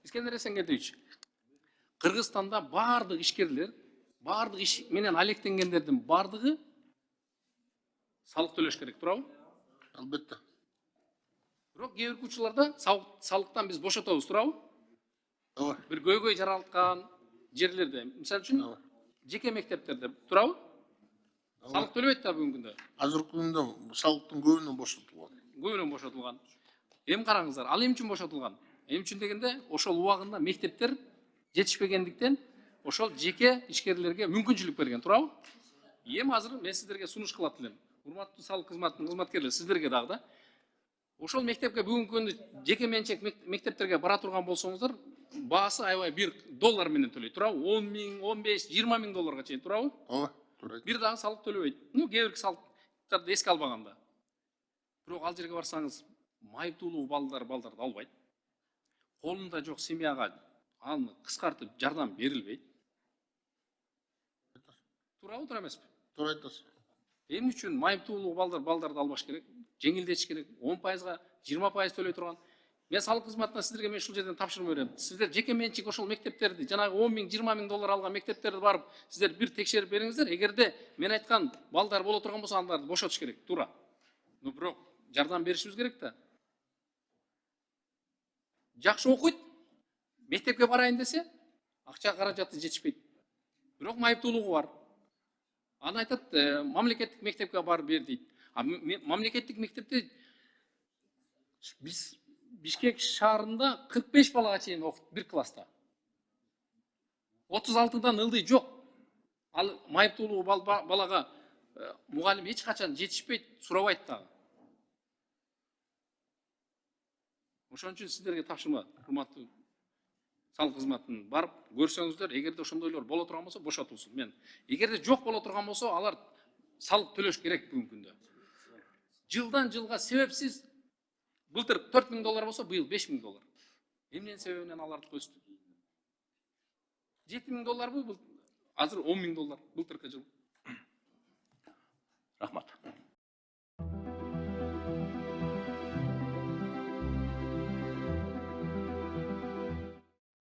Искендер Эсенгелдиевич, Кыргызстанда бардык ишкерлер, бардык иш менен алектенгендердин бардыгы салык төлөш керек, туурабы? Албетте. Бирок кээ бир учурларда салыктан биз бошотобуз, туурабы? Ооба. Бир көйгөй жаралткан жерлерде, мисалы үчүн жеке мектептерде, туурабы? Салык төлөбөйт да бүгүнкү күндө. Азыркы күндө салыктын көбүнөн бошотулган. Көбүнөн бошотулган. Эми караңыздар, ал эмне үчүн бошотулган? Эмне үчүн дегенде, ошол убагында мектептер жетишпегендиктен ошол жеке ишкерлерге мүмкүнчүлүк берген, туурабы? Эми азыр мен сиздерге сунуш кылат элем. Урматтуу салык кызматынын кызматкерлери, сиздерге дагы да. Ошол мектепке бүгүнкү күндө жеке менчик мектептерге бара турган болсоңуздар, баасы аябай $1 менен төлөйт, туурабы? 10 миң, 15, 20 миң долларга чейин, туурабы? Ооба, туура. Бир дагы салык төлөбөйт. Кээ бир салыктарды эске албаганда. Бирок ал жерге барсаңыз, майыптуулуу балдарды албайт. Колунда жок семьяга аны кыскартып жардам берилбейт. Туурабы, туура эмеспи? Туура айтасыз. Эмне үчүн майыптуулуу балдарды албаш керек? Жеңилдетиш керек. 10%га 20% төлөй турган. Мен салык кызматына сиздерге ушул жерден тапшырма берем. Сиздер жеке менчик ошол мектептерди, жанагы 10 миң, 20 миң доллар алган мектептерди барып, сиздер бир текшерип бериңиздер. Эгерде мен айткан балдар боло турган болсо, аларды бошотуш керек, туура. Бирок жардам беришибиз керек да. Жакшы окуйт, мектепке барайын десе, акча каражаты жетишпейт. Бирок майыптуулугу бар. Аны айтат, мамлекеттик мектепке барып бер дейт. Мамлекеттик мектепте биз Бишкек шаарында 45 балага чейин окут бир класста. 36-дан ылдый жок. Ал майыптуулугу балага мугалим эч качан жетишпейт, сурабайт дагы. Ошон үчүн сиздерге тапшырма, урматтуу салык кызматынын барып көрсөңүздөр, эгерде ошондойлор боло турган болсо бошотулсун. Мен эгерде жок боло турган болсо, алар салык төлөш керек бүгүнкү күндө. Жылдан жылга себепсиз былтыр $4 миң болсо, быйыл $5 миң. Эмненин себебинен аларды өстү? $7 миң бу, азыр $10 миң былтыркы жыл.